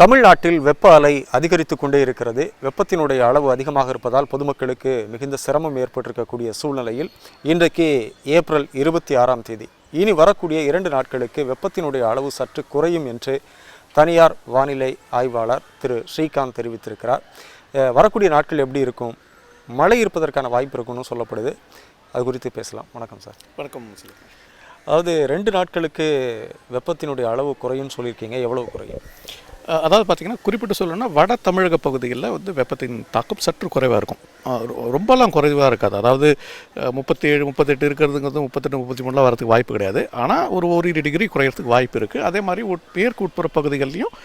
தமிழ்நாட்டில் வெப்ப அலை அதிகரித்து கொண்டே இருக்கிறது. வெப்பத்தினுடைய அளவு அதிகமாக இருப்பதால் பொதுமக்களுக்கு மிகுந்த சிரமம் ஏற்பட்டிருக்கக்கூடிய சூழ்நிலையில் இன்றைக்கு ஏப்ரல் 26ஆம் தேதி இனி வரக்கூடிய 2 நாட்களுக்கு வெப்பத்தினுடைய அளவு சற்று குறையும் என்று தனியார் வானிலை ஆய்வாளர் திரு ஸ்ரீகாந்த் தெரிவித்திருக்கிறார். வரக்கூடிய நாட்கள் எப்படி இருக்கும், மழை இருப்பதற்கான வாய்ப்பு இருக்குன்னு சொல்லப்படுது. அது குறித்து பேசலாம். வணக்கம் சார். வணக்கம். அதாவது 2 நாட்களுக்கு வெப்பத்தினுடைய அளவு குறையும்னு சொல்லியிருக்கீங்க. எவ்வளவு குறையும்? அதாவது பார்த்திங்கன்னா, குறிப்பிட்டு சொல்லணும்னா வட தமிழக பகுதிகளில் வெப்பத்தின் தாக்கம் சற்று குறைவாக இருக்கும். ரொம்பலாம் குறைவாக இருக்காது. அதாவது 37, 38 இருக்கிறதுங்கிறது 38, 33 வரதுக்கு வாய்ப்பு கிடையாது. ஆனால் ஒரு டிகிரி குறையிறதுக்கு வாய்ப்பு இருக்குது. அதே மாதிரி மேற்கு உட்புற பகுதிகள்லையும்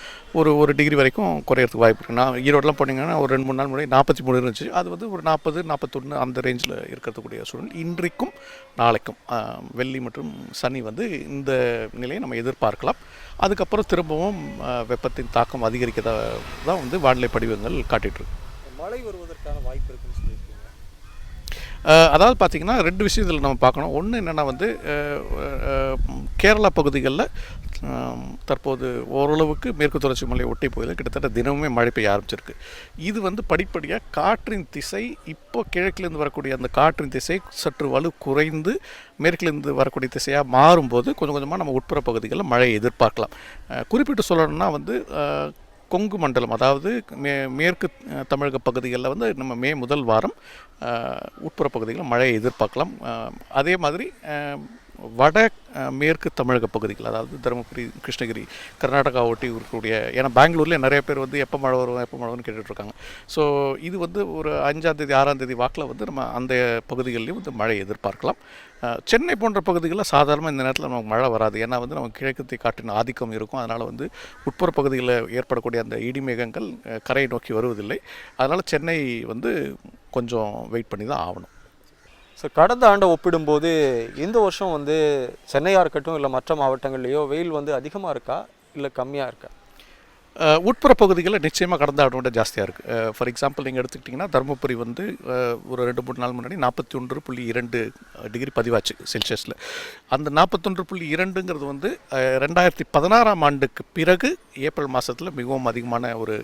ஒரு டிகிரி வரைக்கும் குறையிறதுக்கு வாய்ப்பு இருக்குது. நான் ஈரோடெலாம் போனீங்கன்னா ஒரு 2-3 நாள் முன்னாடி 43 இருந்துச்சு. அது ஒரு 40, 41 அந்த ரேஞ்சில் இருக்கிறதுக்கூடிய சூழல் இன்றைக்கும் நாளைக்கும் வெள்ளி மற்றும் சனி இந்த நிலையை நம்ம எதிர்பார்க்கலாம். அதுக்கப்புறம் திரும்பவும் வெப்பத்தின் தாக்கம் அதிகரிக்கதா தான் வானிலை படிவங்கள் காட்டிகிட்ருக்கு. மழை வருவதற்கான வாய்ப்பு இருக்குன்னு சொல்லியிருக்கீங்க. அதாவது பார்த்திங்கன்னா 2 விஷயத்தில் நம்ம பார்க்கணும். ஒன்று என்னென்னா கேரளா பகுதிகளில் தற்போது ஓரளவுக்கு மேற்கு தொடர்ச்சி மலையை ஒட்டி போகுது. கிட்டத்தட்ட தினமுமே மழை பெய்ய ஆரம்பிச்சிருக்கு. இது படிப்படியாக காற்றின் திசை இப்போ கிழக்கிலேருந்து வரக்கூடிய அந்த காற்றின் திசை சற்று வலு குறைந்து மேற்கிலேருந்து வரக்கூடிய திசையாக மாறும்போது கொஞ்சம் கொஞ்சமாக நம்ம உட்புற பகுதிகளில் மழையை எதிர்பார்க்கலாம். குறிப்பிட்டு சொல்லணும்னா கொங்கு மண்டலம், அதாவது மேற்கு தமிழக பகுதிகளில் நம்ம மே முதல் வாரம் உட்புற பகுதிகளில் மழையை எதிர்பார்க்கலாம். அதே மாதிரி வட மேற்கு தமிழக பகுதிகள், அதாவது தருமபுரி, கிருஷ்ணகிரி, கர்நாடகா ஒட்டி இருக்கக்கூடிய, ஏன்னா பெங்களூரில் நிறைய பேர் எப்போ மழை வரும்னு கேட்டுட்ருக்காங்க. ஸோ இது ஒரு 5ஆம் தேதி 6ஆம் தேதி வாக்கில் நம்ம அந்த பகுதிகளிலையும் மழை எதிர்பார்க்கலாம். சென்னை போன்ற பகுதிகளில் சாதாரணமாக இந்த நேரத்தில் நமக்கு மழை வராது. ஏன்னா நம்ம கிழக்கத்தை காற்றின் ஆதிக்கம் இருக்கும். அதனால் உட்புற பகுதிகளில் ஏற்படக்கூடிய அந்த இடிமேகங்கள் கரையை நோக்கி வருவதில்லை. அதனால் சென்னை கொஞ்சம் வெயிட் பண்ணி தான் ஆகணும். ஸோ கடந்த ஆண்டை ஒப்பிடும்போது இந்த வருஷம் சென்னையாக இருக்கட்டும் இல்லை மற்ற மாவட்டங்கள்லேயோ வெயில் அதிகமாக இருக்கா இல்லை கம்மியாக இருக்கா? உட்புற பகுதிகளில் நிச்சயமாக கடந்த ஆண்டோட ஜாஸ்தியாக இருக்குது. ஃபார் எக்ஸாம்பிள் நீங்கள் எடுத்துக்கிட்டிங்கன்னா தருமபுரி ஒரு 2-3 நாள் முன்னாடி 41.2 டிகிரி பதிவாச்சு செல்சியஸில். அந்த 41.2ங்கிறது 2016ஆம் ஆண்டுக்கு பிறகு ஏப்ரல் மாதத்தில் மிகவும் அதிகமான ஒரு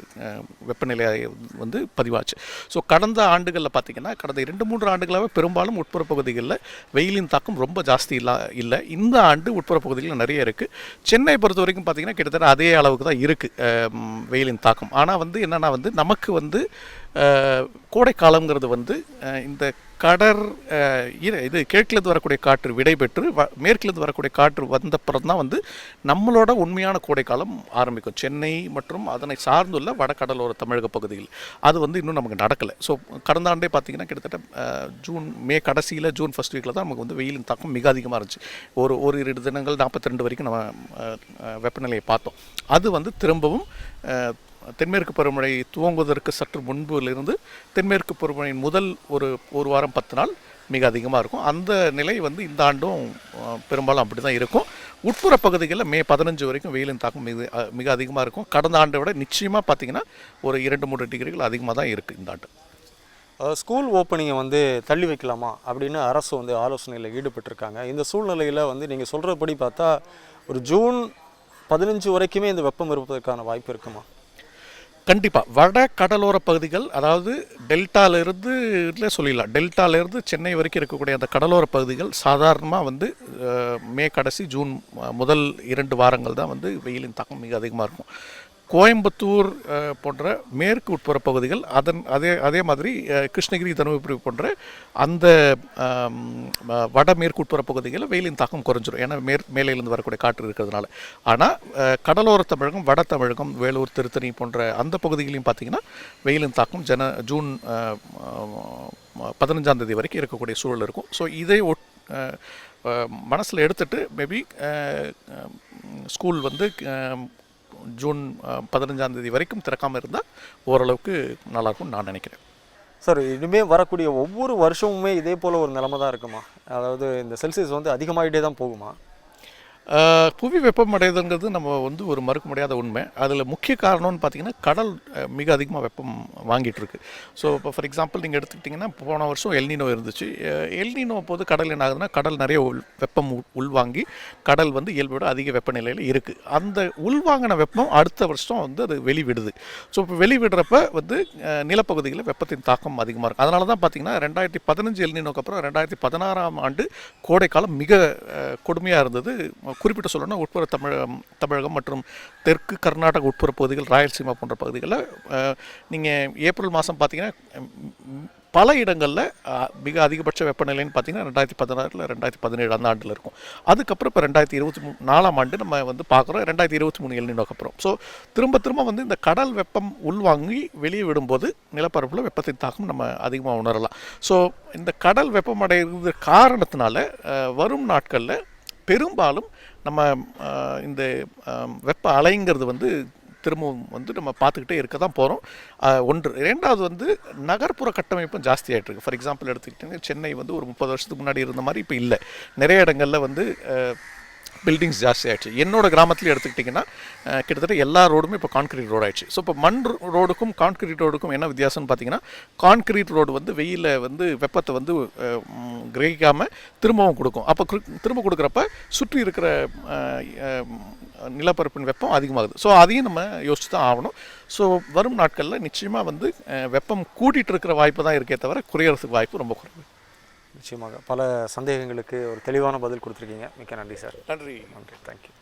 வெப்பநிலையாக பதிவாச்சு. ஸோ கடந்த ஆண்டுகளில் பார்த்திங்கன்னா கடந்த 2-3 ஆண்டுகளாகவே பெரும்பாலும் உட்புற பகுதிகளில் வெயிலின் தாக்கம் ரொம்ப ஜாஸ்தி இல்லை. இந்த ஆண்டு உட்புற பகுதிகளில் நிறைய இருக்குது. சென்னை பொறுத்த வரைக்கும் பார்த்திங்கன்னா கிட்டத்தட்ட அதே அளவுக்கு தான் இருக்குது வெயிலின் தாக்கம். ஆனால் என்னென்னா நமக்கு கோடை காலங்கிறது இந்த இது கிழக்கிலேருந்து வரக்கூடிய காற்று விடைபெற்று மேற்கிலேருந்து வரக்கூடிய காற்று வந்தப்புறம் தான் நம்மளோட உண்மையான கோடை காலம் ஆரம்பிக்கும். சென்னை மற்றும் அதனை சார்ந்துள்ள வடகடலோர தமிழக பகுதிகள் அது இன்னும் நமக்கு நடக்கலை. ஸோ கடந்த ஆண்டே பார்த்திங்கன்னா கிட்டத்தட்ட மே கடைசியில் ஜூன் ஃபர்ஸ்ட் வீக்கில் தான் நமக்கு வெயிலின் தாக்கம் மிக அதிகமாக இருந்துச்சு. ஒரு 2 தினங்கள் 42 வரைக்கும் நம்ம வெப்பநிலையை பார்த்தோம். அது திரும்பவும் தென்மேற்கு பருவமழை துவங்குவதற்கு சற்று முன்பிலிருந்து தென்மேற்கு பருவமழையின் முதல் ஒரு வாரம் 10 நாள் மிக அதிகமாக இருக்கும். அந்த நிலை இந்த ஆண்டும் பெரும்பாலும் அப்படி தான் இருக்கும். உட்புற பகுதிகளில் மே 15 வரைக்கும் வெயிலின் தாக்கம் மிக அதிகமாக இருக்கும். கடந்த ஆண்டை விட நிச்சயமாக பார்த்திங்கன்னா ஒரு 2-3 டிகிரிகள் அதிகமாக தான் இருக்குது இந்த ஆண்டு. ஸ்கூல் ஓப்பனிங்கை தள்ளி வைக்கலாமா அப்படின்னு அரசு ஆலோசனையில் ஈடுபட்டிருக்காங்க. இந்த சூழ்நிலையில் நீங்கள் சொல்கிறபடி பார்த்தா ஒரு ஜூன் 15 வரைக்குமே இந்த வெப்பம் இருப்பதற்கான வாய்ப்பு இருக்குமா? கண்டிப்பாக வட கடலோர பகுதிகள், அதாவது டெல்டாலேருந்து சொல்லிடலாம், டெல்டாலேருந்து சென்னை வரைக்கும் இருக்கக்கூடிய அந்த கடலோர பகுதிகள் சாதாரணமாக மே கடைசி ஜூன் முதல் 2 வாரங்கள் தான் வெயிலின் தாக்கம் மிக அதிகமாக இருக்கும். கோயம்புத்தூர் போன்ற மேற்கு உட்புற பகுதிகள் அதே மாதிரி கிருஷ்ணகிரி, தருமபுரி போன்ற அந்த வடமேற்கு உட்புற பகுதிகளில் வெயிலின் தாக்கம் குறைஞ்சிரும். ஏன்னா மேலேருந்து வரக்கூடிய காற்று இருக்கிறதுனால. ஆனால் கடலோர தமிழகம், வட தமிழகம், வேலூர், திருத்தணி போன்ற அந்த பகுதிகளையும் பார்த்திங்கன்னா வெயிலின் தாக்கம் ஜூன் 15ஆம் தேதி வரைக்கும் இருக்கக்கூடிய சூழல் இருக்கும். ஸோ இதை மனசில் எடுத்துகிட்டு மேபி ஸ்கூல் ஜூன் 15ஆம் தேதி வரைக்கும் திறக்காமல் இருந்தால் ஓரளவுக்கு நல்லாயிருக்கும்னு நான் நினைக்கிறேன். சார், இனிமேல் வரக்கூடிய ஒவ்வொரு வருஷமுமே இதே போல் ஒரு நிலைமை தான் இருக்குமா? அதாவது இந்த செல்சியஸ் அதிகமாகிட்டே தான் போகுமா? புவி வெப்பமடைதல்ங்கிறது நம்ம வந்து ஒரு மறுக்க முடியாத உண்மை. அதில் முக்கிய காரணம்னு பார்த்தீங்கன்னா கடல் மிக அதிகமாக வெப்பம் வாங்கிட்டு இருக்கு. ஸோ இப்போ ஃபார் எக்ஸாம்பிள் நீங்கள் எடுத்துக்கிட்டிங்கன்னா போன வருஷம் எல்னினோ இருந்துச்சு. எல்னினோ போது கடல் என்ன ஆகுதுன்னா கடல் நிறைய வெப்பம் உள்வாங்கி கடல் வந்து இயல்பை விட அதிக வெப்பநிலையில் இருக்குது. அந்த உள்வாங்கின வெப்பம் அடுத்த வருஷம் வந்து அது வெளிவிடுது. ஸோ இப்போ வெளிவிடுறப்ப வந்து நிலப்பகுதிகளில் வெப்பத்தின் தாக்கம் அதிகமாக இருக்கும். அதனால தான் பார்த்தீங்கன்னா 2015 எல்னினோக்கு அப்புறம் 2016ஆம் ஆண்டு கோடைக்காலம் மிக கொடுமையாக இருந்தது. குறிப்பிட்டு சொல்லணும்னா உட்புற தமிழகம் மற்றும் தெற்கு கர்நாடக உட்புற பகுதிகள், ராயல்சீமா போன்ற பகுதிகளில் நீங்கள் ஏப்ரல் மாதம் பார்த்தீங்கன்னா பல இடங்களில் மிக அதிகபட்ச வெப்பநிலைன்னு பார்த்தீங்கன்னா 2016 2017 அந்த ஆண்டில் இருக்கும். அதுக்கப்புறம் இப்போ 2024ஆம் ஆண்டு நம்ம வந்து பார்க்குறோம் 2023 எல்னினோக்கு அப்புறம். ஸோ திரும்ப வந்து இந்த கடல் வெப்பம் உள்வாங்கி வெளியே விடும்போது நிலப்பரப்பில் வெப்பத்தின் தாக்கம் நம்ம அதிகமாக உணரலாம். ஸோ இந்த கடல் வெப்பமடைகிறது காரணத்தினால வரும் நாட்களில் பெரும்பாலும் நம்ம இந்த வெப்ப அலைங்கிறது வந்து திரும்பவும் வந்து நம்ம பார்த்துக்கிட்டே இருக்க தான் போகிறோம். ஒன்று. இரண்டாவது வந்து நகர்ப்புற கட்டமைப்பும் ஜாஸ்தி ஆகிட்டு இருக்கு. ஃபார் எக்ஸாம்பிள் எடுத்துக்கிட்டிங்கன்னா சென்னை வந்து ஒரு 30 வருஷத்துக்கு முன்னாடி இருந்த மாதிரி இப்போ இல்லை. நிறைய இடங்களில் வந்து பில்டிங்ஸ் ஜாஸ்தி ஆகிடுச்சு. என்னோட கிராமத்துலேயும் எடுத்துக்கிட்டிங்கன்னா கிட்டத்தட்ட எல்லா ரோடுமே இப்போ கான்கிரீட் ரோடு ஆகிடுச்சு. ஸோ இப்போ மண் ரோடுக்கும் கான்கிரீட் ரோடுக்கும் என்ன வித்தியாசம்னு பார்த்தீங்கன்னா கான்கிரீட் ரோடு வந்து வெயிலில் வந்து வெப்பத்தை வந்து கிரகிக்காமல் திரும்பவும் கொடுக்கும். அப்போ திரும்ப கொடுக்குறப்ப சுற்றி இருக்கிற நிலப்பரப்பின் வெப்பம் அதிகமாகுது. ஸோ அதையும் நம்ம யோசிச்சு தான் ஆகணும். ஸோ வரும் நாட்களில் நிச்சயமாக வந்து வெப்பம் கூட்டிகிட்டு இருக்கிற வாய்ப்பு தான் இருக்கே தவிர குறையறதுக்கு வாய்ப்பு ரொம்ப குறைவு. நிச்சயமாக பல சந்தேகங்களுக்கு ஒரு தெளிவான பதில் கொடுத்துருக்கீங்க. மிக்க நன்றி சார். நன்றி. தேங்க்யூ.